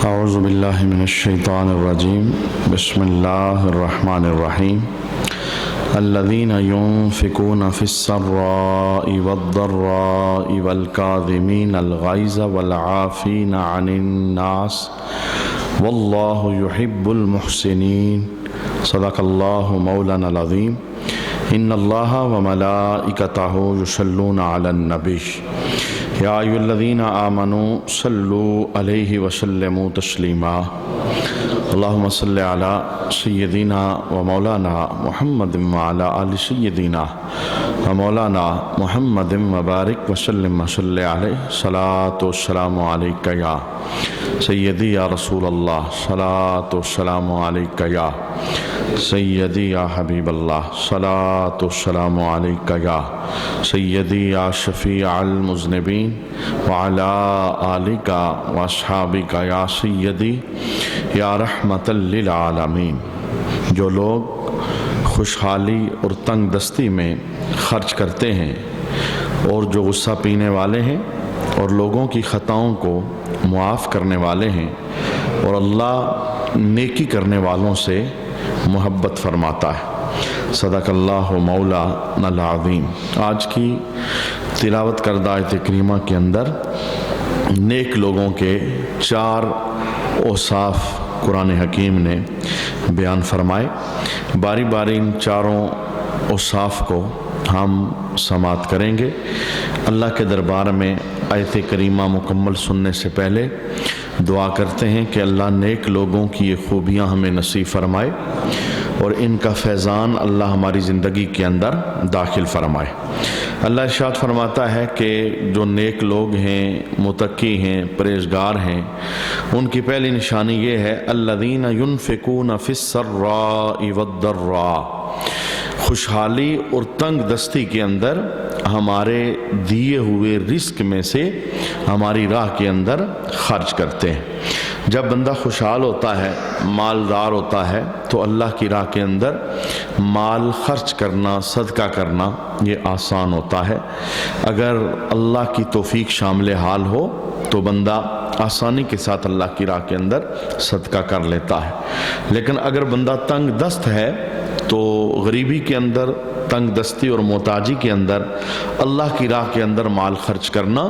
اعوذ باللہ من الشیطان الرجیم بسم اللہ الرحمن الرحیم الذین ينفقون فی السراء والضراء والکاظمین الغیظ والعافین عن الناس واللہ یحب المحسنین صدق اللہ مولانا العظیم ان اللہ وملائکتہ یصلون علی النبی یا ایھا الذین آمنوا صلوا علیہ وسلموا تسلیما اللہم صل علی سیدنا و مولانا محمد وعلی آل سیدنا و مولانا محمد وبارک وسلم وصلی علیہ صلاۃ والسلام علیک یا سیدی یا رسول اللہ صلاۃ والسلام علیک یا سیدی یا حبیب اللہ صلاۃ والسلام علیک یا سیدی یا شفیع المذنبین وعلی آلک واصحابک یا سیدی یا رحمت للعالمین۔ جو لوگ خوشحالی اور تنگ دستی میں خرچ کرتے ہیں اور جو غصہ پینے والے ہیں اور لوگوں کی خطاؤں کو معاف کرنے والے ہیں اور اللہ نیکی کرنے والوں سے محبت فرماتا ہے، صدق اللہ مولانا العظیم۔ آج کی تلاوت کردہ آیت کریمہ کے اندر نیک لوگوں کے 4 اوصاف قرآن حکیم نے بیان فرمائے۔ باری باری ان 4 اوصاف کو ہم سماعت کریں گے۔ اللہ کے دربار میں آیت کریمہ مکمل سننے سے پہلے دعا کرتے ہیں کہ اللہ نیک لوگوں کی یہ خوبیاں ہمیں نصیب فرمائے اور ان کا فیضان اللہ ہماری زندگی کے اندر داخل فرمائے۔ اللہ ارشاد فرماتا ہے کہ جو نیک لوگ ہیں، متقی ہیں، پرہیزگار ہیں، ان کی پہلی نشانی یہ ہے الذین ينفقون فی السراء والضراء، خوشحالی اور تنگ دستی کے اندر ہمارے دیے ہوئے رزق میں سے ہماری راہ کے اندر خرچ کرتے ہیں۔ جب بندہ خوشحال ہوتا ہے، مالدار ہوتا ہے، تو اللہ کی راہ کے اندر مال خرچ کرنا، صدقہ کرنا یہ آسان ہوتا ہے۔ اگر اللہ کی توفیق شامل حال ہو تو بندہ آسانی کے ساتھ اللہ کی راہ کے اندر صدقہ کر لیتا ہے۔ لیکن اگر بندہ تنگ دست ہے تو غریبی کے اندر، تنگ دستی اور محتاجی کے اندر اللہ کی راہ کے اندر مال خرچ کرنا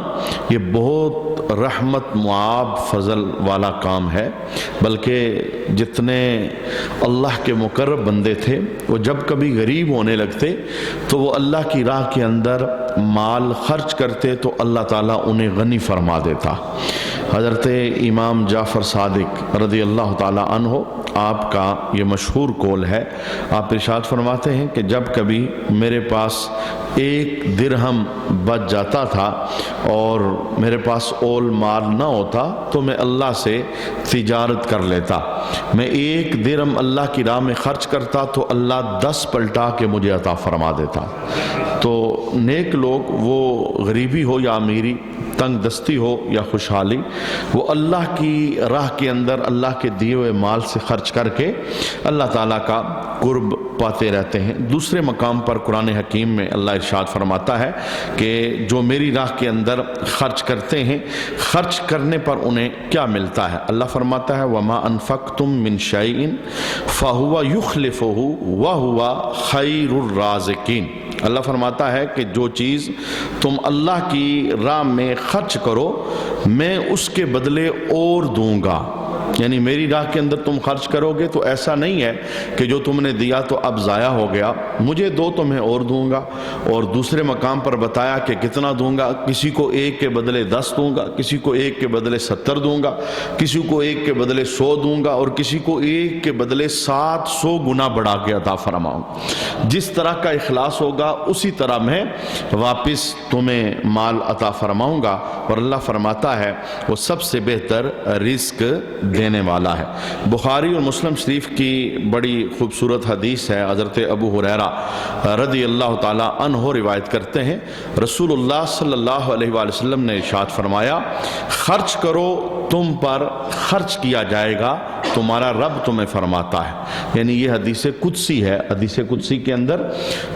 یہ بہت رحمت، معاب، فضل والا کام ہے۔ بلکہ جتنے اللہ کے مقرب بندے تھے وہ جب کبھی غریب ہونے لگتے تو وہ اللہ کی راہ کے اندر مال خرچ کرتے تو اللہ تعالیٰ انہیں غنی فرما دیتا۔ حضرت امام جعفر صادق رضی اللہ تعالیٰ عنہ، آپ کا یہ مشہور قول ہے، آپ ارشاد فرماتے ہیں کہ جب کبھی میرے پاس 1 درہم بچ جاتا تھا اور میرے پاس اول مال نہ ہوتا تو میں اللہ سے تجارت کر لیتا۔ میں 1 درہم اللہ کی راہ میں خرچ کرتا تو اللہ 10 پلٹا کے مجھے عطا فرما دیتا۔ تو نیک لوگ، وہ غریبی ہو یا امیری، تنگ دستی ہو یا خوشحالی، وہ اللہ کی راہ کے اندر اللہ کے دیے ہوئے مال سے خرچ کر کے اللہ تعالیٰ کا قرب پاتے رہتے ہیں۔ دوسرے مقام پر قرآن حکیم میں اللہ ارشاد فرماتا ہے کہ جو میری راہ کے اندر خرچ کرتے ہیں، خرچ کرنے پر انہیں کیا ملتا ہے۔ اللہ فرماتا ہے وَمَا أَنفَقْتُم مِّن شَيْءٍ فَهُوَ يُخْلِفُهُ وَهُوَ خَيْرُ الرَّازِقِينَ۔ اللہ فرماتا ہے کہ جو چیز تم اللہ کی راہ میں خرچ کرو میں اس کے بدلے اور دوں گا۔ یعنی میری راہ کے اندر تم خرچ کرو گے تو ایسا نہیں ہے کہ جو تم نے دیا تو اب ضائع ہو گیا، مجھے دو تمہیں اور دوں گا۔ اور دوسرے مقام پر بتایا کہ کتنا دوں گا، کسی کو 1 کے بدلے 10 دوں گا، کسی کو 1 کے بدلے 70 دوں گا، کسی کو 1 کے بدلے 100 دوں گا، اور کسی کو 1 کے بدلے 700 گنا بڑھا کے عطا فرماؤں۔ جس طرح کا اخلاص ہوگا اسی طرح میں واپس تمہیں مال عطا فرماؤں گا۔ اور اللہ فرماتا ہے وہ سب سے بہتر رزق دینے والا ہے۔ بخاری اور مسلم شریف کی بڑی خوبصورت حدیث ہے، حضرت ابو ہریرہ رضی اللہ تعالیٰ عنہ روایت کرتے ہیں، رسول اللہ صلی اللہ علیہ وآلہ وسلم نے ارشاد فرمایا خرچ کرو تم پر خرچ کیا جائے گا تمہارا رب تمہیں فرماتا ہے. یعنی یہ حدیث قدسی ہے. حدیث قدسی کے اندر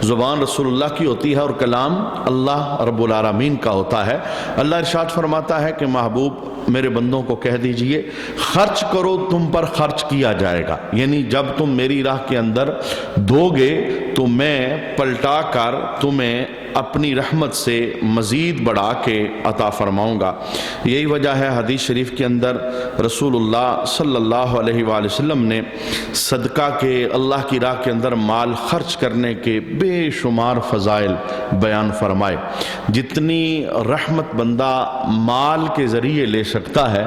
زبان رسول اللہ کی ہوتی ہے اور کلام اللہ رب العالمین کا ہوتا ہے. اللہ ارشاد فرماتا ہے کہ محبوب میرے بندوں کو کہہ دیجئے خرچ کرو تم پر خرچ کیا جائے گا. یعنی جب تم میری راہ کے اندر دو گے تو میں پلٹا کر تمہیں اپنی رحمت سے مزید بڑھا کے عطا فرماؤں گا. یہی وجہ ہے حدیث شریف کے اندر رسول اللہ صلی اللہ علیہ وآلہ وسلم نے صدقہ کے اللہ کی راہ کے اندر مال خرچ کرنے کے بے شمار فضائل بیان فرمائے. جتنی رحمت بندہ مال کے ذریعے لے سکتا ہے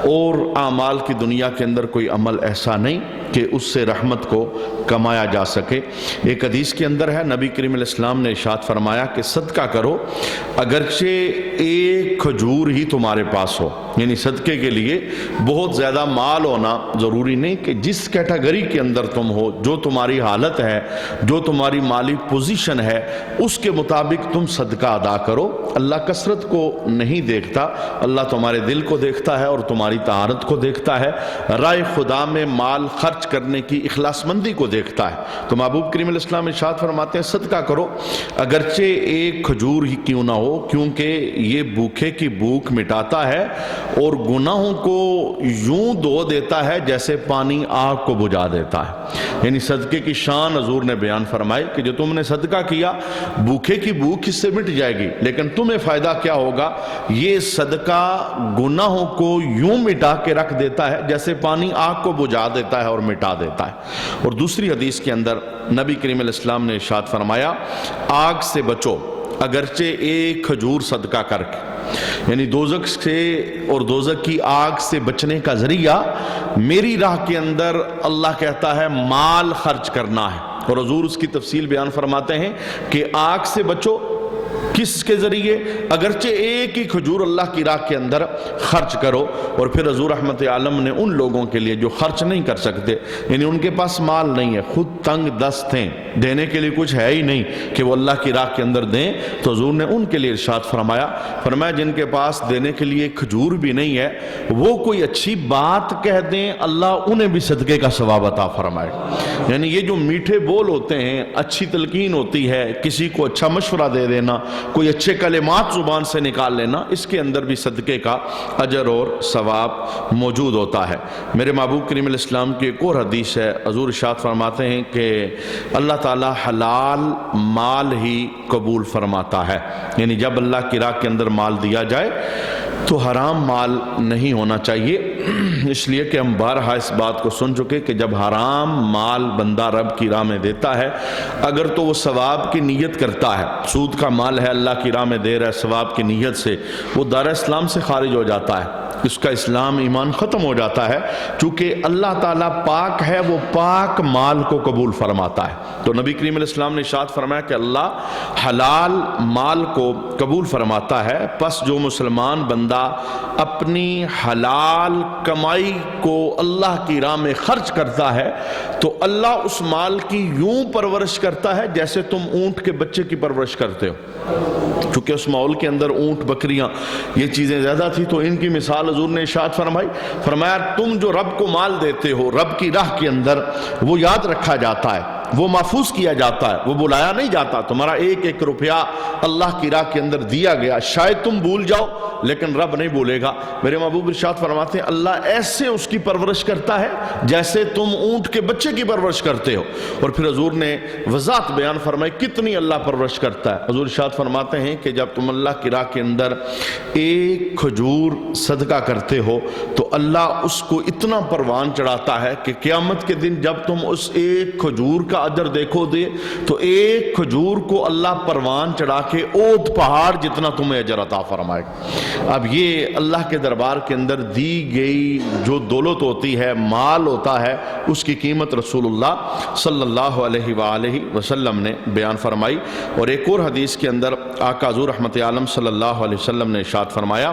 اور اعمال کی دنیا کے اندر کوئی عمل ایسا نہیں کہ اس سے رحمت کو کمایا جا سکے. ایک حدیث کے اندر ہے نبی کریم علیہ السلام نے ارشاد فرمایا کہ صدقہ کرو اگرچہ ایک کھجور ہی تمہارے پاس ہو. یعنی صدقے کے لیے بہت زیادہ مال ہونا ضروری نہیں کہ جس کیٹیگری کے اندر تم ہو, جو تمہاری حالت ہے, جو تمہاری مالی پوزیشن ہے, اس کے مطابق تم صدقہ ادا کرو. اللہ کثرت کو نہیں دیکھتا, اللہ تمہارے دل کو دیکھتا ہے اور تمہاری طہارت کو دیکھتا ہے, رائے خدا میں مال خرچ کرنے کی اخلاص مندی کو دیکھتا ہے. تو محبوب کریم علیہ السلام ارشاد فرماتے ہیں صدقہ کرو اگرچہ ایک کھجور ہی کیوں نہ ہو, کیونکہ یہ بھوکے کی بھوک مٹاتا ہے اور گناہوں کو یوں دھو دیتا ہے جیسے پانی آگ کو بجھا دیتا ہے. یعنی صدقے کی شان حضور نے بیان فرمائی کہ جو تم نے صدقہ کیا بھوکے کی بھوک اس سے مٹ جائے گی, لیکن تمہیں فائدہ کیا ہوگا, یہ صدقہ گناہوں کو یوں مٹا کے رکھ دیتا ہے جیسے پانی آگ کو بجھا دیتا ہے اور مٹا دیتا ہے. اور دوسری حدیث کے اندر نبی کریم علیہ السلام نے ارشاد فرمایا آگ سے بچو اگرچہ ایک کھجور صدقہ کر کے. یعنی دوزخ سے اور دوزخ کی آگ سے بچنے کا ذریعہ میری راہ کے اندر اللہ کہتا ہے مال خرچ کرنا ہے. اور حضور اس کی تفصیل بیان فرماتے ہیں کہ آگ سے بچو کس کے ذریعے, اگرچہ ایک ہی کھجور اللہ کی راہ کے اندر خرچ کرو. اور پھر حضور رحمت عالم نے ان لوگوں کے لیے جو خرچ نہیں کر سکتے, یعنی ان کے پاس مال نہیں ہے, خود تنگ دست ہیں, دینے کے لیے کچھ ہے ہی نہیں کہ وہ اللہ کی راہ کے اندر دیں, تو حضور نے ان کے لیے ارشاد فرمایا جن کے پاس دینے کے لیے کھجور بھی نہیں ہے وہ کوئی اچھی بات کہہ دیں, اللہ انہیں بھی صدقے کا ثواب عطا فرمائے. یعنی یہ جو میٹھے بول ہوتے ہیں, اچھی تلقین ہوتی ہے, کسی کو اچھا مشورہ دے دینا, کوئی اچھے کلمات زبان سے نکال لینا, اس کے اندر بھی صدقے کا اجر اور ثواب موجود ہوتا ہے. میرے محبوب کریم علیہ السلام کی ایک اور حدیث ہے, حضور ارشاد فرماتے ہیں کہ اللہ تعالی حلال مال ہی قبول فرماتا ہے. یعنی جب اللہ کی راہ کے اندر مال دیا جائے تو حرام مال نہیں ہونا چاہیے, اس لیے کہ ہم بارہا اس بات کو سن چکے کہ جب حرام مال بندہ رب کی راہ میں دیتا ہے, اگر تو وہ ثواب کی نیت کرتا ہے, سود کا مال ہے اللہ کی راہ میں دے رہا ہے ثواب کی نیت سے, وہ دار اسلام سے خارج ہو جاتا ہے, اس کا اسلام ایمان ختم ہو جاتا ہے. چونکہ اللہ تعالیٰ پاک ہے, وہ پاک مال کو قبول فرماتا ہے. تو نبی کریم علیہ السلام نے ارشاد فرمایا کہ اللہ حلال مال کو قبول فرماتا ہے. پس جو مسلمان بندہ اپنی حلال کمائی کو اللہ کی راہ میں خرچ کرتا ہے تو اللہ اس مال کی یوں پرورش کرتا ہے جیسے تم اونٹ کے بچے کی پرورش کرتے ہو. چونکہ اس ماحول کے اندر اونٹ بکریاں یہ چیزیں زیادہ تھی, تو ان کی مثال حضور نے ارشاد فرمایا تم جو رب کو مال دیتے ہو رب کی راہ کے اندر, وہ یاد رکھا جاتا ہے, وہ محفوظ کیا جاتا ہے, وہ بلایا نہیں جاتا. تمہارا ایک ایک روپیہ اللہ کی راہ کے اندر دیا گیا, شاید تم بھول جاؤ لیکن رب نہیں بھولے گا. میرے محبوب ارشاد فرماتے ہیں اللہ ایسے اس کی پرورش کرتا ہے جیسے تم اونٹ کے بچے کی پرورش کرتے ہو. اور پھر حضور نے وضاحت بیان فرمائی کتنی اللہ پرورش کرتا ہے. حضور ارشاد فرماتے ہیں کہ جب تم اللہ کی راہ کے اندر ایک کھجور صدقہ کرتے ہو تو اللہ اس کو اتنا پروان چڑھاتا ہے کہ قیامت کے دن جب تم اس ایک کھجور کا اجر دیکھو دے تو ایک کھجور کو اللہ پروان چڑھا کے اود پہاڑ جتنا تمہیں اجر عطا فرمائے. اب یہ اللہ کے دربار کے اندر دی گئی جو دولت ہوتی ہے, مال ہوتا ہے, اس کی قیمت رسول اللہ صلی اللہ علیہ وآلہ وسلم نے بیان فرمائی. اور ایک اور حدیث کے اندر آقا حضور رحمت عالم صلی اللہ علیہ وسلم نے ارشاد فرمایا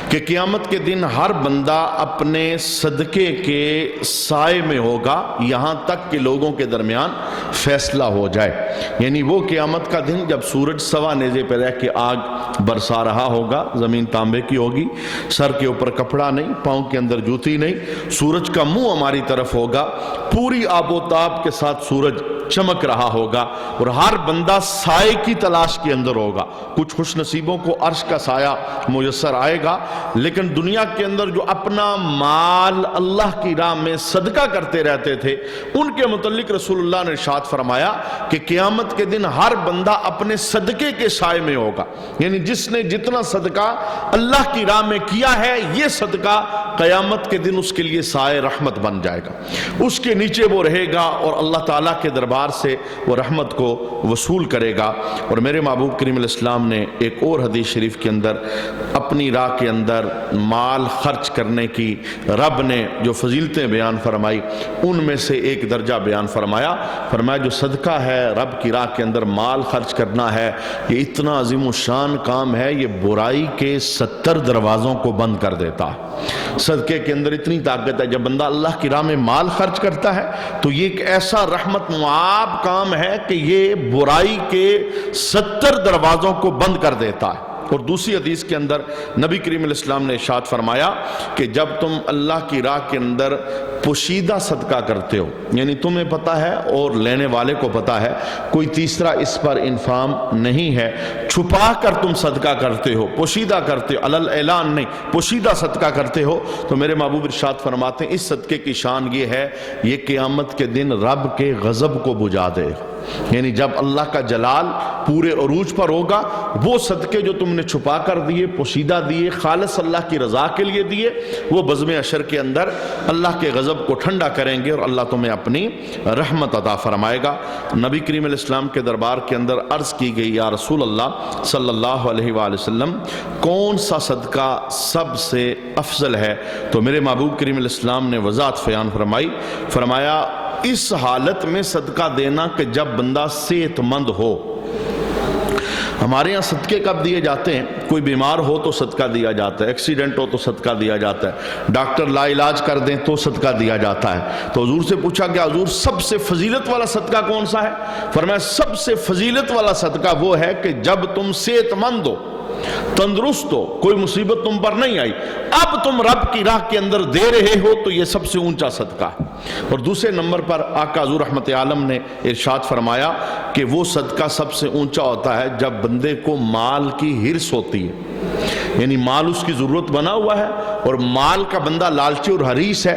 کہ قیامت کے دن ہر بندہ اپنے صدقے کے سائے میں ہوگا, یہاں تک کہ لوگوں کے درمیان فیصلہ ہو جائے۔ یعنی وہ قیامت کا دن جب سورج سوا نیزے پہ رہ کے آگ برسا رہا ہوگا، زمین تانبے کی ہوگی، سر کے اوپر کپڑا نہیں، پاؤں کے اندر جوتی نہیں، سورج کا منہ ہماری طرف ہوگا، پوری آب و تاب کے ساتھ سورج چمک رہا ہوگا، اور ہر بندہ سائے کی تلاش کے اندر ہوگا۔ کچھ خوش نصیبوں کو عرش کا سایہ میسر آئے گا، لیکن دنیا کے اندر جو اپنا مال اللہ کی راہ میں صدقہ کرتے رہتے تھے، ان کے متعلق رسول اللہ نے ارشاد فرمایا کہ قیامت کے دن ہر بندہ اپنے صدقے کے سائے میں ہوگا۔ یعنی جس نے جتنا صدقہ اللہ کی راہ میں کیا ہے، یہ صدقہ قیامت کے دن اس کے لیے سائے رحمت بن جائے گا، اس کے نیچے وہ رہے گا اور اللہ تعالیٰ کے دربار سے وہ رحمت کو وصول کرے گا۔ اور میرے محبوب کریم علیہ السلام نے ایک اور حدیث شریف کے اندر اپنی راہ کے اندر مال خرچ کرنے کی رب نے جو فضیلتیں بیان فرمائی، ان میں سے ایک درجہ بیان فرمایا جو صدقہ ہے، رب کی راہ کے اندر مال خرچ کرنا ہے، یہ اتنا عظیم و شان کام ہے، یہ برائی کے 70 دروازوں کو بند کر دیتا ہے۔ صدقے کے اندر اتنی طاقت ہے، جب بندہ اللہ کی راہ میں مال خرچ کرتا ہے تو یہ ایک ایسا رحمت معاب کام ہے کہ یہ برائی کے 70 دروازوں کو بند کر دیتا ہے۔ اور دوسری حدیث کے اندر نبی کریم علیہ السلام نے ارشاد فرمایا کہ جب تم اللہ کی راہ کے اندر پوشیدہ صدقہ کرتے ہو، یعنی تمہیں پتا ہے اور لینے والے کو پتا ہے، کوئی تیسرا اس پر انفام نہیں ہے، چھپا کر تم صدقہ کرتے ہو، پوشیدہ کرتے ہو، علل اعلان نہیں، پوشیدہ صدقہ کرتے ہو، تو میرے محبوب ارشاد فرماتے ہیں اس صدقے کی شان یہ ہے، یہ قیامت کے دن رب کے غضب کو بجھا دے گا۔ یعنی جب اللہ کا جلال پورے عروج پر ہوگا، وہ صدقے جو تم نے چھپا کر دیے، پوشیدہ دیے، خالص اللہ کی رضا کے لیے دیے، وہ بزم عشر کے اندر اللہ کے غضب کو ٹھنڈا کریں گے اور اللہ تمہیں اپنی رحمت عطا فرمائے گا۔ نبی کریم علیہ السلام کے دربار کے اندر عرض کی گئی، یا رسول اللہ صلی اللہ علیہ وآلہ وسلم، کون سا صدقہ سب سے افضل ہے؟ تو میرے محبوب کریم علیہ السلام نے وضاحت بیان فرمایا اس حالت میں صدقہ دینا کہ جب بندہ صحت مند ہو۔ ہمارے یہاں صدقے کب دیے جاتے ہیں؟ کوئی بیمار ہو تو صدقہ دیا جاتا ہے، ایکسیڈنٹ ہو تو صدقہ دیا جاتا ہے، ڈاکٹر لا علاج کر دیں تو صدقہ دیا جاتا ہے۔ تو حضور سے پوچھا کہ حضور سب سے فضیلت والا صدقہ کون سا ہے؟ فرمایا سب سے فضیلت والا صدقہ وہ ہے کہ جب تم صحت مند ہو، تندرست ہو، کوئی مصیبت تم پر نہیں آئی، اب تم رب کی راہ کے اندر دے رہے ہو، تو یہ سب سے اونچا صدقہ ہے۔ اور دوسرے نمبر پر آقا حضور رحمت عالم نے ارشاد فرمایا کہ وہ صدقہ سب سے اونچا ہوتا ہے جب بندے کو مال کی ہرس ہوتی ہے، یعنی مال اس کی ضرورت بنا ہوا ہے اور مال کا بندہ لالچی اور حریص ہے،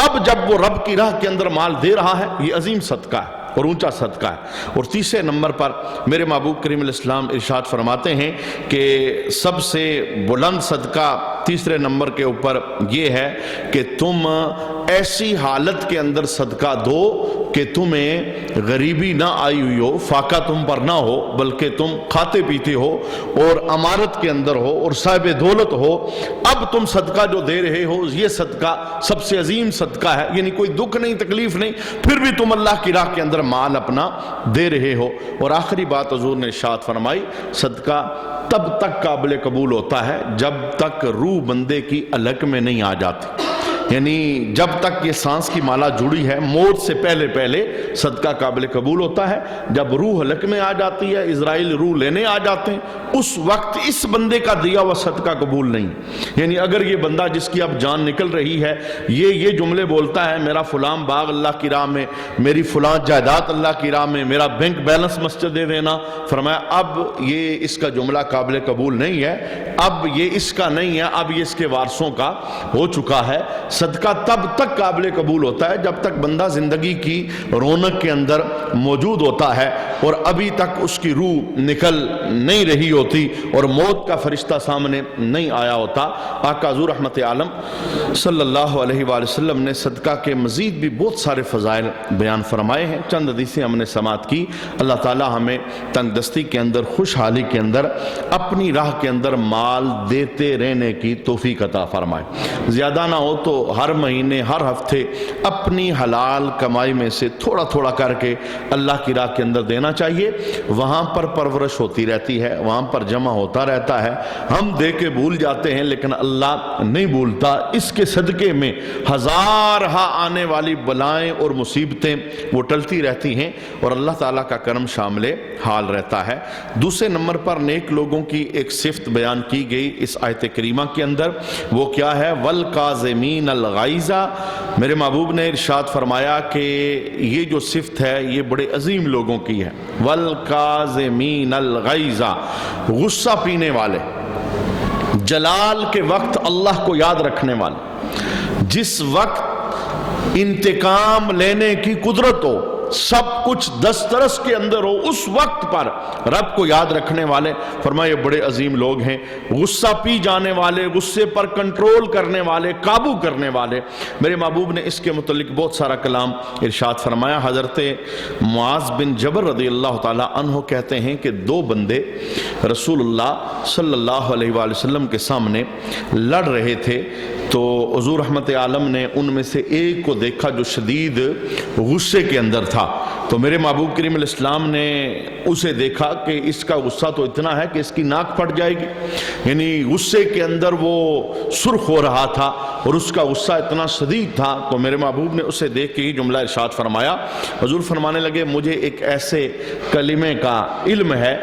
اب جب وہ رب کی راہ کے اندر مال دے رہا ہے، یہ عظیم صدقہ ہے اور اونچا صدقہ ہے۔ اور تیسرے نمبر پر میرے محبوب کریم علیہ السلام ارشاد فرماتے ہیں کہ سب سے بلند صدقہ تیسرے نمبر کے اوپر یہ ہے کہ تم ایسی حالت کے اندر صدقہ دو کہ تمہیں غریبی نہ آئی ہوئی ہو، فاقہ تم پر نہ ہو، بلکہ تم کھاتے پیتے ہو اور امانت کے اندر ہو اور صاحب دولت ہو، اب تم صدقہ جو دے رہے ہو یہ صدقہ سب سے عظیم صدقہ ہے، یعنی کوئی دکھ نہیں، تکلیف نہیں، پھر بھی تم اللہ کی راہ کے اندر مال اپنا دے رہے ہو۔ اور آخری بات حضور نے ارشاد فرمائی، صدقہ تب تک قابل قبول ہوتا ہے جب تک روح بندے کی الگ میں نہیں آ جاتی، یعنی جب تک یہ سانس کی مالا جڑی ہے، موت سے پہلے صدقہ قابل قبول ہوتا ہے۔ جب روح حلق میں آ جاتی ہے، اسرائیل روح لینے آ جاتے ہیں، اس وقت اس بندے کا دیا ہوا صدقہ قبول نہیں۔ یعنی اگر یہ بندہ جس کی اب جان نکل رہی ہے یہ جملے بولتا ہے، میرا فلاں باغ اللہ کی راہ میں، میری فلاں جائیداد اللہ کی راہ میں، میرا بینک بیلنس مسجد دے دینا، فرمایا اب یہ اس کا جملہ قابل قبول نہیں ہے، اب یہ اس کا نہیں ہے، اب یہ اس کے وارثوں کا ہو چکا ہے۔ صدقہ تب تک قابل قبول ہوتا ہے جب تک بندہ زندگی کی رونق کے اندر موجود ہوتا ہے اور ابھی تک اس کی روح نکل نہیں رہی ہوتی اور موت کا فرشتہ سامنے نہیں آیا ہوتا۔ آقا حضور رحمت عالم صلی اللہ علیہ وآلہ وسلم نے صدقہ کے مزید بھی بہت سارے فضائل بیان فرمائے ہیں، چند حدیثیں ہم نے سماعت کی۔ اللہ تعالی ہمیں تنگ دستی کے اندر، خوشحالی کے اندر، اپنی راہ کے اندر مال دیتے رہنے کی توفیق عطا فرمائے۔ زیادہ نہ ہو تو ہر مہینے ہر ہفتے اپنی حلال کمائی میں سے تھوڑا تھوڑا کر کے اللہ کی راہ کے اندر دینا چاہیے. وہاں پر پرورش ہوتی رہتی ہے, وہاں پر جمع ہوتا رہتا ہے. ہم دے کے بھول جاتے ہیں لیکن اللہ نہیں بھولتا. اس کے صدقے میں ہزارہا آنے والی بلائیں اور مصیبتیں وہ ٹلتی رہتی ہیں اور اللہ تعالیٰ کا کرم شامل حال رہتا ہے. دوسرے نمبر پر نیک لوگوں کی ایک صفت بیان کی گئی اس آیت کریمہ کے اندر, وہ کیا ہے؟ وَالْقَاظِمِينَ الْغَيْظَ. میرے محبوب نے ارشاد فرمایا کہ یہ جو صفت ہے یہ بڑے عظیم لوگوں کی ہے. وَالْقَاظِمِينَ الْغَيْظَ, غصہ پینے والے, جلال کے وقت اللہ کو یاد رکھنے والے, جس وقت انتقام لینے کی قدرت ہو, سب کچھ دسترس کے اندر ہو, اس وقت پر رب کو یاد رکھنے والے. فرمایا بڑے عظیم لوگ ہیں. غصہ پی جانے والے, غصے پر کنٹرول کرنے والے, قابو کرنے والے. میرے محبوب نے اس کے متعلق بہت سارا کلام ارشاد فرمایا. حضرت معاذ بن جبل رضی اللہ تعالی عنہ کہتے ہیں کہ دو بندے رسول اللہ صلی اللہ علیہ وآلہ وسلم کے سامنے لڑ رہے تھے, تو حضور رحمت عالم نے ان میں سے ایک کو دیکھا جو شدید غصے کے اندر تھا. تو میرے محبوب کریم علیہ السلام نے اسے دیکھا کہ اس کا غصہ تو اتنا ہے کہ اس کی ناک پھٹ جائے گی, یعنی غصے کے اندر وہ سرخ ہو رہا تھا اور اس کا غصہ اتنا شدید تھا. تو میرے محبوب نے اسے دیکھ کے ہی جملہ ارشاد فرمایا. حضور فرمانے لگے مجھے ایک ایسے کلمے کا علم ہے,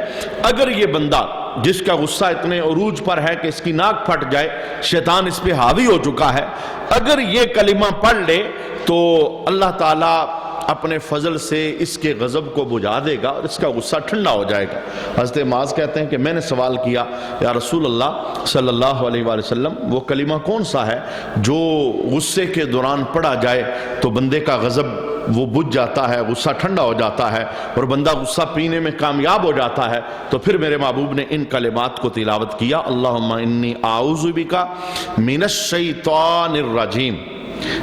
اگر یہ بندہ جس کا غصہ اتنے عروج پر ہے کہ اس کی ناک پھٹ جائے, شیطان اس پہ حاوی ہو چکا ہے, اگر یہ کلمہ پڑھ لے تو اللہ تعالیٰ اپنے فضل سے اس کے غضب کو بجھا دے گا اور اس کا غصہ ٹھنڈا ہو جائے گا. حضرت معاذ کہتے ہیں کہ میں نے سوال کیا, یا رسول اللہ صلی اللہ علیہ وآلہ وسلم, وہ کلمہ کون سا ہے جو غصے کے دوران پڑھا جائے تو بندے کا غضب وہ بجھ جاتا ہے, غصہ ٹھنڈا ہو جاتا ہے اور بندہ غصہ پینے میں کامیاب ہو جاتا ہے؟ تو پھر میرے محبوب نے ان کلمات کو تلاوت کیا. اللہم انی اعوذ بک من الشیطان الرجیم.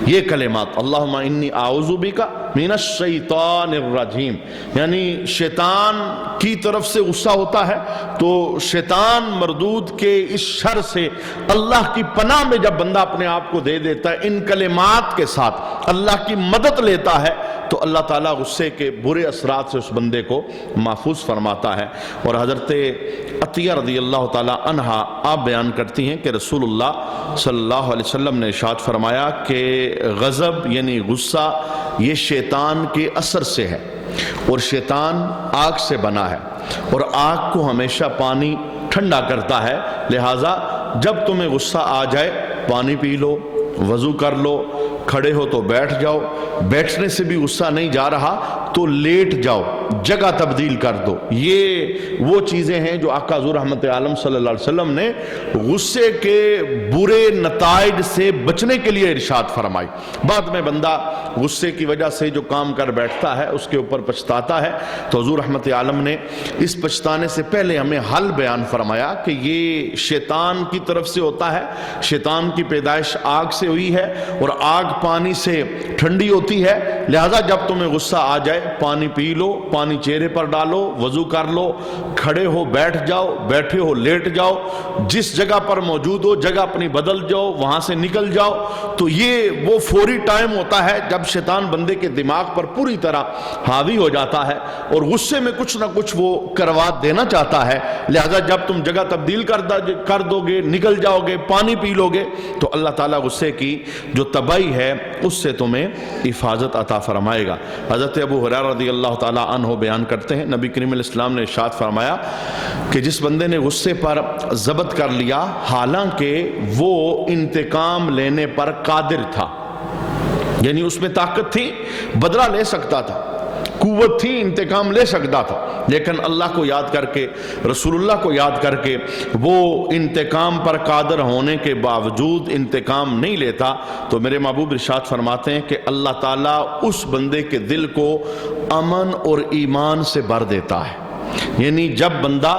یہ کلمات اللہم انی اعوذ بک من الشیطان الرجیم, یعنی شیطان کی طرف سے غصہ ہوتا ہے تو شیطان مردود کے اس شر سے اللہ کی پناہ میں جب بندہ اپنے آپ کو دے دیتا ہے, ان کلمات کے ساتھ اللہ کی مدد لیتا ہے, تو اللہ تعالیٰ غصے کے برے اثرات سے اس بندے کو محفوظ فرماتا ہے. اور حضرت عطیہ رضی اللہ تعالیٰ عنہا آپ بیان کرتی ہیں کہ رسول اللہ صلی اللہ علیہ وسلم نے ارشاد فرمایا کہ غضب یعنی غصہ یہ شیطان کے اثر سے ہے, اور شیطان آگ سے بنا ہے اور آگ کو ہمیشہ پانی ٹھنڈا کرتا ہے. لہٰذا جب تمہیں غصہ آ جائے پانی پی لو, وضو کر لو, کھڑے ہو تو بیٹھ جاؤ, بیٹھنے سے بھی غصہ نہیں جا رہا تو لیٹ جاؤ, جگہ تبدیل کر دو. یہ وہ چیزیں ہیں جو آقا حضور رحمت عالم صلی اللہ علیہ وسلم نے غصے کے برے نتائج سے بچنے کے لیے ارشاد فرمائی. بعد میں بندہ غصے کی وجہ سے جو کام کر بیٹھتا ہے اس کے اوپر پچھتاتا ہے, تو حضور رحمت عالم نے اس پچھتانے سے پہلے ہمیں حل بیان فرمایا کہ یہ شیطان کی طرف سے ہوتا ہے. شیطان کی پیدائش آگ سے ہوئی ہے اور آگ پانی سے ٹھنڈی ہوتی ہے. لہذا جب تمہیں غصہ آ جائے پانی پی لو, پانی چہرے پر ڈالو, وضو کر لو, کھڑے ہو بیٹھ جاؤ, بیٹھے ہو لیٹ جاؤ, جس جگہ پر موجود ہو جگہ اپنی بدل جاؤ, وہاں سے نکل جاؤ. تو یہ وہ فوری ٹائم ہوتا ہے جب شیطان بندے کے دماغ پر پوری طرح حاوی ہو جاتا ہے اور غصے میں کچھ نہ کچھ وہ کروا دینا چاہتا ہے. لہذا جب تم جگہ تبدیل کر دو گے, نکل جاؤ گے, پانی پی لو گے, تو اللہ تعالیٰ غصے کی جو تباہی ہے اس سے تمہیں حفاظت عطا فرمائے گا. حضرت ابو ہریرہ رضی اللہ تعالیٰ عنہ بیان کرتے ہیں نبی کریم علیہ السلام نے ارشاد فرمایا کہ جس بندے نے غصے پر ضبط کر لیا حالانکہ وہ انتقام لینے پر قادر تھا, یعنی اس میں طاقت تھی, بدلہ لے سکتا تھا, قوت تھی, انتقام لے سکتا تھا, لیکن اللہ کو یاد کر کے, رسول اللہ کو یاد کر کے وہ انتقام پر قادر ہونے کے باوجود انتقام نہیں لیتا, تو میرے محبوب ارشاد فرماتے ہیں کہ اللہ تعالیٰ اس بندے کے دل کو امن اور ایمان سے بھر دیتا ہے. یعنی جب بندہ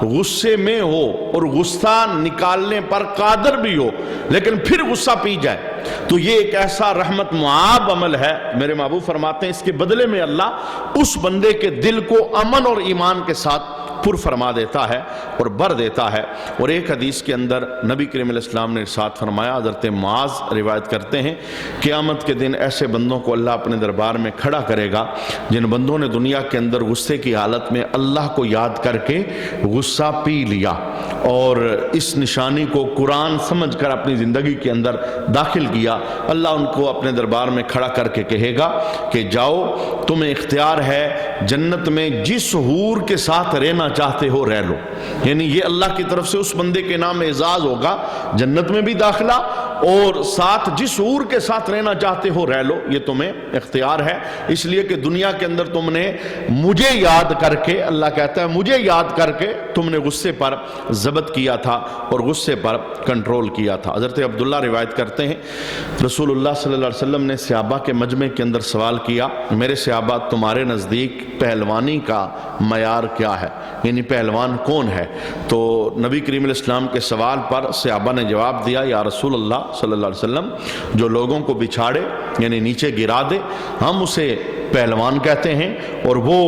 غصے میں ہو اور غصہ نکالنے پر قادر بھی ہو لیکن پھر غصہ پی جائے تو یہ ایک ایسا رحمت معاب عمل ہے. میرے محبوب فرماتے ہیں اس کے بدلے میں اللہ اس بندے کے دل کو امن اور ایمان کے ساتھ پر فرما دیتا ہے اور بر دیتا ہے۔ اور ایک حدیث کے اندر نبی کریم علیہ السلام نے ارشاد فرمایا، حضرت معاذ روایت کرتے ہیں، قیامت کے دن ایسے بندوں کو اللہ اپنے دربار میں کھڑا کرے گا جن بندوں نے دنیا کے اندر غصے کی حالت میں اللہ کو یاد کر کے غصہ پی لیا اور اس نشانی کو قرآن سمجھ کر اپنی زندگی کے اندر داخل کیا۔ اللہ ان کو اپنے دربار میں کھڑا کر کے کہے گا کہ جاؤ، تمہیں اختیار ہے جنت میں جس حور کے ساتھ رہنا چاہتے ہو رہ لو۔ یعنی یہ اللہ کی طرف سے اس بندے کے نام اعزاز ہوگا، جنت میں بھی داخلہ اور ساتھ جس حور کے ساتھ رہنا چاہتے ہو رہ لو، یہ تمہیں اختیار ہے، اس لیے کہ دنیا کے اندر تم نے مجھے یاد کر کے، اللہ کہتا ہے مجھے یاد کر کے تم نے غصے پر ضبط کیا تھا اور غصے پر کنٹرول کیا تھا۔ حضرت عبداللہ روایت کرتے ہیں، رسول اللہ صلی اللہ علیہ وسلم نے صحابہ کے مجمع کے اندر سوال کیا، میرے صحابہ تمہارے نزدیک پہلوانی کا معیار کیا ہے، یعنی پہلوان کون ہے؟ تو نبی کریم علیہ السلام کے سوال پر صحابہ نے جواب دیا، یا رسول اللہ صلی اللہ علیہ وسلم، جو لوگوں کو بچھاڑے یعنی نیچے گرا دے، ہم اسے پہلوان کہتے ہیں، اور وہ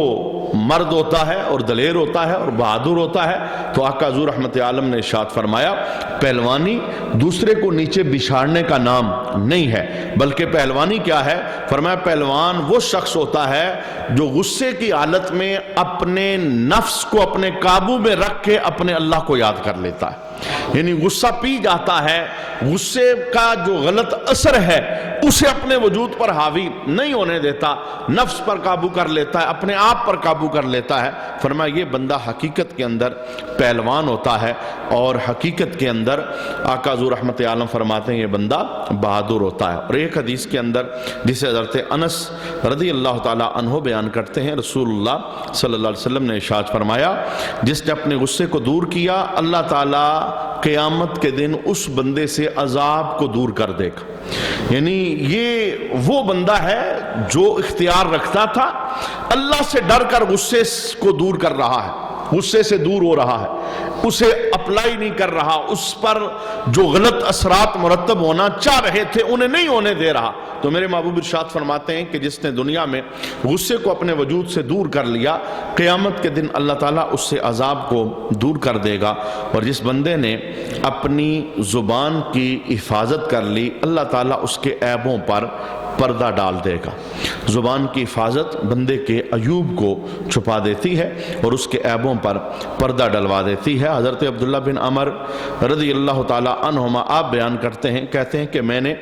مرد ہوتا ہے اور دلیر ہوتا ہے اور بہادر ہوتا ہے۔ تو آقا حضور رحمت عالم نے ارشاد فرمایا، پہلوانی دوسرے کو نیچے بچھاڑنے کا نام نہیں ہے، بلکہ پہلوانی کیا ہے؟ فرمایا پہلوان وہ شخص ہوتا ہے جو غصے کی حالت میں اپنے نفس کو اپنے قابو میں رکھ کے اپنے اللہ کو یاد کر لیتا ہے، یعنی غصہ پی جاتا ہے، غصے کا جو غلط اثر ہے اسے اپنے وجود پر حاوی نہیں ہونے دیتا، نفس پر قابو کر لیتا ہے، اپنے آپ پر قابو کر لیتا ہے۔ فرمایا یہ بندہ حقیقت کے اندر پہلوان ہوتا ہے، اور حقیقت کے اندر آقا حضور رحمت عالم فرماتے ہیں یہ بندہ بہادر ہوتا ہے۔ اور ایک حدیث کے اندر جسے حضرت انس رضی اللہ تعالی عنہ بیان کرتے ہیں، رسول اللہ صلی اللہ علیہ وسلم نے ارشاد فرمایا، جس نے اپنے غصے کو دور کیا، اللہ تعالی قیامت کے دن اس بندے سے عذاب کو دور کر دے گا۔ یعنی یہ وہ بندہ ہے جو اختیار رکھتا تھا، اللہ سے ڈر کر غصے کو دور کر رہا ہے، غصے سے دور ہو رہا ہے، اسے اپلائی نہیں کر رہا، اس پر جو غلط اثرات مرتب ہونا چاہ رہے تھے انہیں نہیں ہونے دے رہا۔ تو میرے محبوب ارشاد فرماتے ہیں کہ جس نے دنیا میں غصے کو اپنے وجود سے دور کر لیا، قیامت کے دن اللہ تعالیٰ اس سے عذاب کو دور کر دے گا۔ اور جس بندے نے اپنی زبان کی حفاظت کر لی، اللہ تعالیٰ اس کے عیبوں پر پردہ ڈال دے گا۔ زبان کی حفاظت بندے کے عیوب کو چھپا دیتی ہے اور اس کے عیبوں پر پردہ ڈلوا دیتی ہے۔ حضرت عبداللہ بن عمر رضی اللہ تعالیٰ عنہما آپ بیان کرتے ہیں، کہتے ہیں کہ میں نے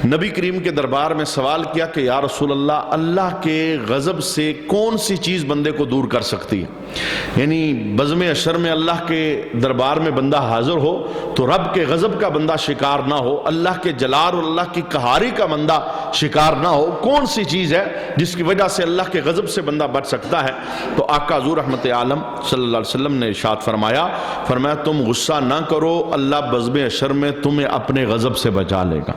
نبی کریم کے دربار میں سوال کیا کہ یا رسول اللہ، اللہ کے غضب سے کون سی چیز بندے کو دور کر سکتی ہے؟ یعنی بزم اشر میں اللہ کے دربار میں بندہ حاضر ہو تو رب کے غضب کا بندہ شکار نہ ہو، اللہ کے جلال اور اللہ کی قہاری کا بندہ شکار نہ ہو، کون سی چیز ہے جس کی وجہ سے اللہ کے غضب سے بندہ بچ سکتا ہے؟ تو آقا حضور رحمت عالم صلی اللہ علیہ وسلم نے ارشاد فرمایا تم غصہ نہ کرو، اللہ بزم اشر میں تمہیں اپنے غضب سے بچا لے گا۔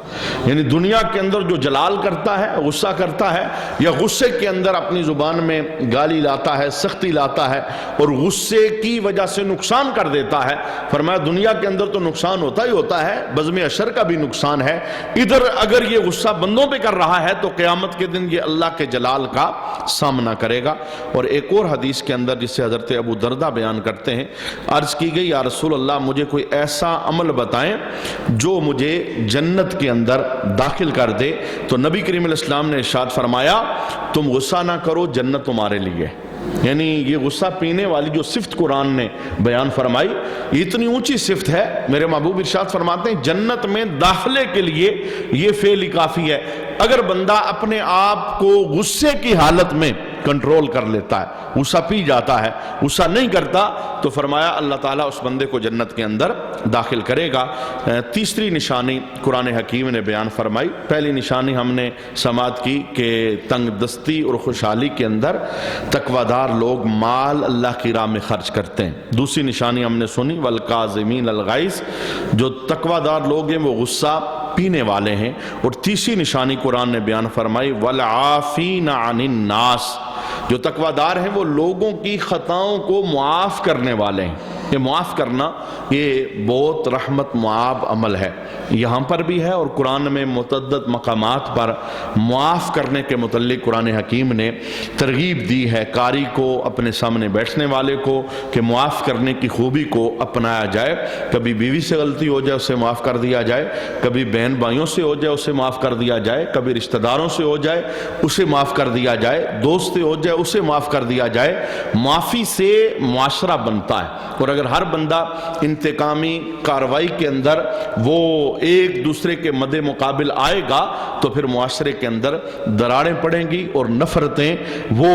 یعنی دنیا کے اندر جو جلال کرتا ہے، غصہ کرتا ہے، یا غصے کے اندر اپنی زبان میں گالی لاتا ہے، سختی لاتا ہے اور غصے کی وجہ سے نقصان کر دیتا ہے، فرمایا دنیا کے اندر تو نقصان ہوتا ہی ہوتا ہے، بزم اشر کا بھی نقصان ہے، ادھر اگر یہ غصہ بندوں پہ کر رہا ہے تو قیامت کے دن یہ اللہ کے جلال کا سامنا کرے گا۔ اور ایک اور حدیث کے اندر جسے حضرت ابو دردہ بیان کرتے ہیں، عرض کی گئی یا رسول اللہ مجھے کوئی ایسا عمل بتائیں جو مجھے جنت کے اندر داخل کر دے۔ تو نبی کریم علیہ السلام نے ارشاد فرمایا تم غصہ نہ کرو، جنت تمہارے لیے۔ یعنی یہ غصہ پینے والی جو صفت قرآن نے بیان فرمائی، یہ اتنی اونچی صفت ہے، میرے محبوب ارشاد فرماتے ہیں جنت میں داخلے کے لیے یہ فعل ہی کافی ہے۔ اگر بندہ اپنے آپ کو غصے کی حالت میں کنٹرول کر لیتا ہے، غصہ پی جاتا ہے، غصہ نہیں کرتا، تو فرمایا اللہ تعالیٰ اس بندے کو جنت کے اندر داخل کرے گا۔ تیسری نشانی قرآن حکیم نے بیان فرمائی، پہلی نشانی ہم نے سماعت کی کہ تنگ دستی اور خوشحالی کے اندر تقویدار لوگ مال اللہ کی راہ میں خرچ کرتے ہیں۔ دوسری نشانی ہم نے سنی والکاظمین الغیظ، جو تقویدار لوگ ہیں وہ غصہ پینے والے ہیں۔ اور تیسری نشانی قرآن نے بیان فرمائی والعافین عن الناس، جو تقویدار ہیں وہ لوگوں کی خطاؤں کو معاف کرنے والے ہیں۔ یہ معاف کرنا یہ بہت رحمت معاب عمل ہے، یہاں پر بھی ہے اور قرآن میں متعدد مقامات پر معاف کرنے کے متعلق قرآن حکیم نے ترغیب دی ہے قاری کو، اپنے سامنے بیٹھنے والے کو، کہ معاف کرنے کی خوبی کو اپنایا جائے۔ کبھی بیوی سے غلطی ہو جائے اسے معاف کر دیا جائے، کبھی بہن بھائیوں سے ہو جائے اسے معاف کر دیا جائے، کبھی رشتہ داروں سے ہو جائے اسے معاف کر دیا جائے، دوست سے ہو جائے اسے معاف کر دیا جائے۔ معافی سے معاشرہ بنتا ہے، اور اگر ہر بندہ انتقامی کارروائی کے اندر وہ ایک دوسرے کے مد مقابل آئے گا تو پھر معاشرے کے اندر دراڑیں پڑیں گی اور نفرتیں وہ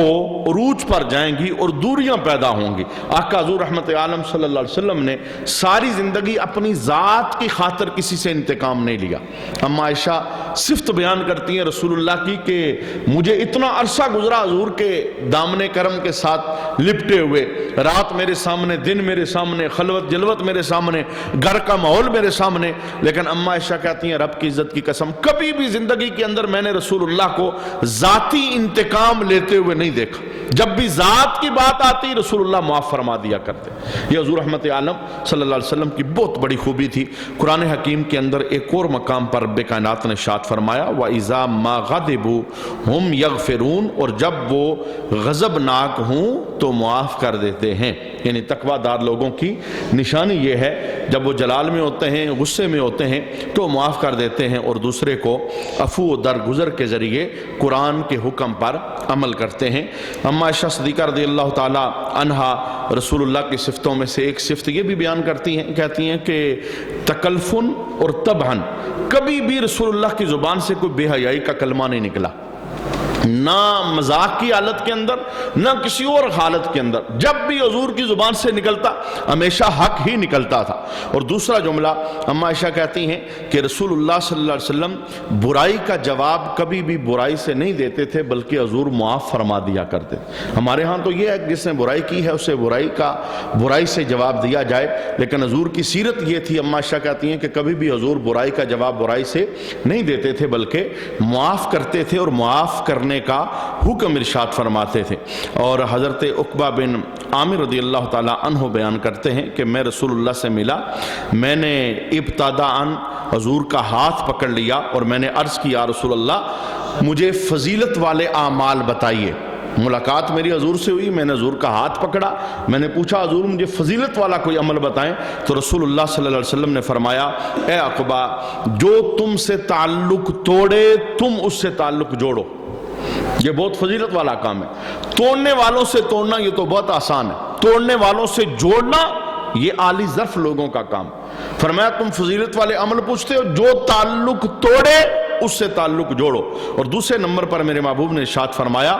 عروج پر جائیں گی اور دوریاں پیدا ہوں گی۔ آقا حضور رحمت عالم صلی اللہ علیہ وسلم نے ساری زندگی اپنی ذات کی خاطر کسی سے انتقام نہیں لیا۔ اما عائشہ صفت بیان کرتی ہیں رسول اللہ کی کہ مجھے اتنا عرصہ گزرا حضور کے دامن کرم کے ساتھ لپٹے ہوئے، رات میرے سامنے، دن میرے سامنے، خلوت جلوت میرے سامنے، گھر کا ماحول میرے سامنے، لیکن اما عائشہ کہتی ہیں رب کی عزت کی قسم کبھی بھی زندگی کے اندر میں نے رسول اللہ کو ذاتی انتقام لیتے ہوئے نہیں دیکھا۔ جب بھی ذات کی بات آتی رسول اللہ معاف فرما دیا کرتے۔ یہ حضور رحمت عالم صلی اللہ علیہ وسلم کی بہت بڑی خوبی تھی۔ قرآن حکیم کے اندر ایک اور مقام پر رب کائنات نے ارشاد فرمایا وَإِذَا مَا غَضِبُوا هُمْ يَغْفِرُونَ، اور جب وہ غضبناک ہوں تو معاف کر دیتے ہیں۔ یعنی تقوی دار لوگوں کی نشانی یہ ہے جب وہ جلال میں ہوتے ہیں، غصے میں ہوتے ہیں تو معاف کر دیتے ہیں اور دوسرے کو عفو و درگزر کے ذریعے قرآن کے حکم پر عمل کرتے ہیں۔ اما عائشہ صدیقہ رضی اللہ تعالی عنہا رسول اللہ کی صفتوں میں سے ایک صفت یہ بھی بیان کرتی ہیں، کہتی ہیں کہ تکلفن اور تبہن، کبھی بھی رسول اللہ کی زبان سے کوئی بے حیائی کا کلمہ نہیں نکلا، نہ مذاق کی حالت کے اندر نہ کسی اور حالت کے اندر، جب بھی حضور کی زبان سے نکلتا ہمیشہ حق ہی نکلتا تھا۔ اور دوسرا جملہ اما عائشہ کہتی ہیں کہ رسول اللہ صلی اللہ علیہ وسلم برائی کا جواب کبھی بھی برائی سے نہیں دیتے تھے بلکہ حضور معاف فرما دیا کرتے۔ ہمارے ہاں تو یہ ہے کہ جس نے برائی کی ہے اسے برائی سے جواب دیا جائے، لیکن حضور کی سیرت یہ تھی، اما عائشہ کہتی ہیں کہ کبھی بھی حضور برائی کا جواب برائی سے نہیں دیتے تھے بلکہ معاف کرتے تھے اور معاف کرنے کا حکم ارشاد فرماتے تھے۔ اور حضرت عقبہ بن عامر رضی اللہ تعالی عنہ بیان کرتے ہیں کہ میں رسول اللہ سے ملا، میں نے ابتداءً حضور کا ہاتھ پکڑ لیا اور میں نے عرض کیا رسول اللہ مجھے فضیلت والے اعمال بتائیے۔ ملاقات میری حضور سے ہوئی، میں نے حضور کا ہاتھ پکڑا، میں نے پوچھا حضور مجھے فضیلت والا کوئی عمل بتائیں، تو رسول اللہ صلی اللہ علیہ وسلم نے فرمایا اے عقبہ جو تم سے تعلق توڑے تم اس سے تعلق جوڑو۔ یہ بہت فضیلت والا کام ہے۔ توڑنے والوں سے توڑنا یہ تو بہت آسان ہے، توڑنے والوں سے جوڑنا یہ عالی ظرف لوگوں کا کام۔ فرمایا تم فضیلت والے عمل پوچھتے ہو، جو تعلق توڑے اس سے تعلق جوڑو۔ اور دوسرے نمبر پر میرے محبوب نے ارشاد فرمایا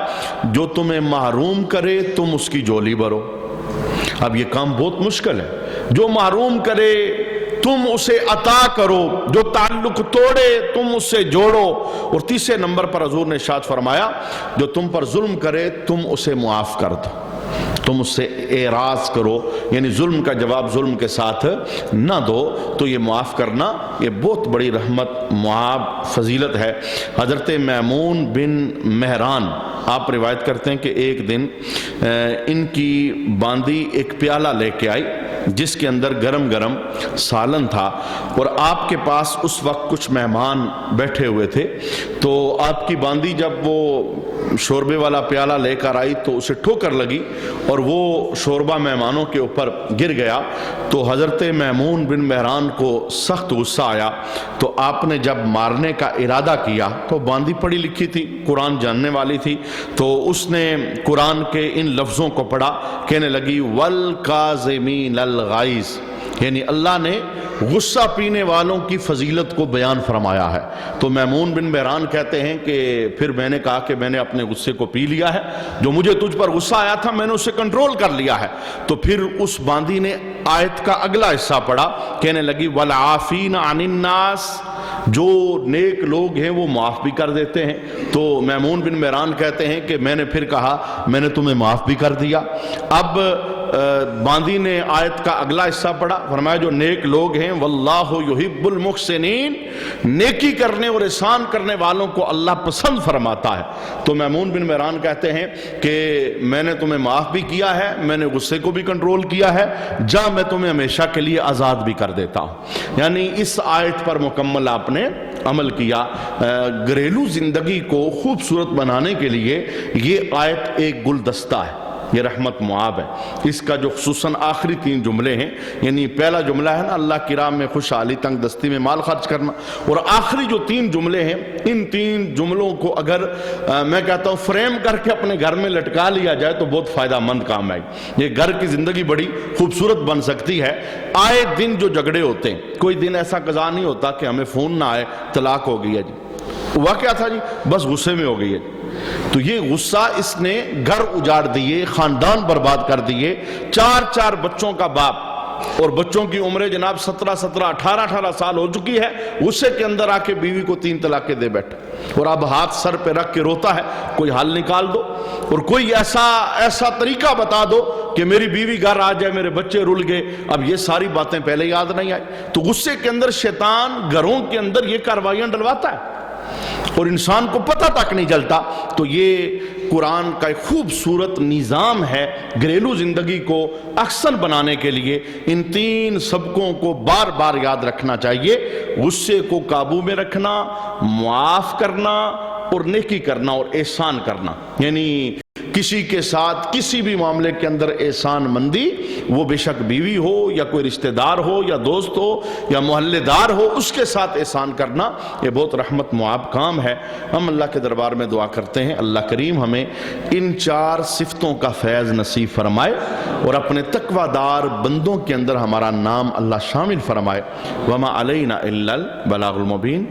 جو تمہیں محروم کرے تم اس کی جھولی بھرو۔ اب یہ کام بہت مشکل ہے، جو محروم کرے تم اسے عطا کرو، جو تعلق توڑے تم اس سے جوڑو۔ اور تیسرے نمبر پر حضور نے ارشاد فرمایا جو تم پر ظلم کرے تم اسے معاف کر دو، تم اس سے اعراض کرو، یعنی ظلم کا جواب ظلم کے ساتھ نہ دو۔ تو یہ معاف کرنا یہ بہت بڑی رحمت معاب فضیلت ہے۔ حضرت میمون بن مہران آپ روایت کرتے ہیں کہ ایک دن ان کی باندی ایک پیالہ لے کے آئی جس کے اندر گرم گرم سالن تھا، اور آپ کے پاس اس وقت کچھ مہمان بیٹھے ہوئے تھے، تو آپ کی باندی جب وہ شوربے والا پیالہ لے کر آئی تو اسے ٹھوکر لگی اور وہ شوربہ مہمانوں کے اوپر گر گیا۔ تو حضرت میمون بن مہران کو سخت غصہ آیا، تو آپ نے جب مارنے کا ارادہ کیا تو باندی پڑھی لکھی تھی، قرآن جاننے والی تھی، تو اس نے قرآن کے ان لفظوں کو پڑھا، کہنے لگی وَالْقَاظِمِينَ الْغَيْظَ، یعنی اللہ نے غصہ پینے والوں کی فضیلت کو بیان فرمایا ہے۔ تو میمون بن مہران کہتے ہیں کہ پھر میں نے کہا کہ میں نے اپنے غصے کو پی لیا ہے، جو مجھے تجھ پر غصہ آیا تھا میں نے اسے کنٹرول کر لیا ہے۔ تو پھر اس باندی نے آیت کا اگلا حصہ پڑھا، کہنے لگی وَالْعَافِينَ عَنِ النَّاسِ، جو نیک لوگ ہیں وہ معاف بھی کر دیتے ہیں۔ تو میمون بن مہران کہتے ہیں کہ میں نے پھر کہا میں نے تمہیں معاف بھی کر دیا۔ اب باندی نے آیت کا اگلا حصہ پڑھا، فرمایا جو نیک لوگ ہیں واللہ یحب المحسنین، نیکی کرنے اور احسان کرنے والوں کو اللہ پسند فرماتا ہے۔ تو میمون بن مہران کہتے ہیں کہ میں نے تمہیں معاف بھی کیا ہے، میں نے غصے کو بھی کنٹرول کیا ہے، جا میں تمہیں ہمیشہ کے لیے آزاد بھی کر دیتا ہوں۔ یعنی اس آیت پر مکمل آپ نے عمل کیا۔ گھریلو زندگی کو خوبصورت بنانے کے لیے یہ آیت ایک گلدستہ ہے، یہ رحمت معاب ہے۔ اس کا جو خصوصاً آخری 3 جملے ہیں، یعنی پہلا جملہ ہے نا اللہ کی راہ میں خوشحالی، تنگ دستی میں مال خرچ کرنا، اور آخری جو 3 جملے ہیں، ان 3 جملوں کو اگر میں کہتا ہوں فریم کر کے اپنے گھر میں لٹکا لیا جائے تو بہت فائدہ مند کام ہے۔ یہ گھر کی زندگی بڑی خوبصورت بن سکتی ہے۔ آئے دن جو جھگڑے ہوتے ہیں، کوئی دن ایسا قضا نہیں ہوتا کہ ہمیں فون نہ آئے طلاق ہو گئی ہے جی، ہوا کیا تھا جی، بس غصے میں ہو گئی ہے جی۔ تو یہ غصہ اس نے گھر اجاڑ دیے، خاندان برباد کر دیے۔ 4 بچوں کا باپ، اور بچوں کی عمریں جناب 17 18 سال ہو چکی ہے، غصے کے اندر آ کے بیوی کو 3 طلاقیں دے بیٹھا، اور اب ہاتھ سر پہ رکھ کے روتا ہے کوئی حل نکال دو، اور کوئی ایسا طریقہ بتا دو کہ میری بیوی گھر آ جائے، میرے بچے رل گئے۔ اب یہ ساری باتیں پہلے یاد نہیں آئی۔ تو غصے کے اندر شیطان گھروں کے اندر یہ کاروائیاں ڈلواتا ہے اور انسان کو پتہ تک نہیں چلتا۔ تو یہ قرآن کا ایک خوبصورت نظام ہے گھریلو زندگی کو احسن بنانے کے لیے۔ ان 3 سبقوں کو بار بار یاد رکھنا چاہیے، غصے کو قابو میں رکھنا، معاف کرنا، اور نیکی کرنا اور احسان کرنا۔ یعنی کسی کے ساتھ کسی بھی معاملے کے اندر احسان مندی، وہ بے شک بیوی ہو یا کوئی رشتہ دار ہو یا دوست ہو یا محلے دار ہو، اس کے ساتھ احسان کرنا یہ بہت رحمت معاب کام ہے۔ ہم اللہ کے دربار میں دعا کرتے ہیں اللہ کریم ہمیں ان 4 صفتوں کا فیض نصیب فرمائے اور اپنے تقوی دار بندوں کے اندر ہمارا نام اللہ شامل فرمائے۔ وما علینا الا البلاغ المبین۔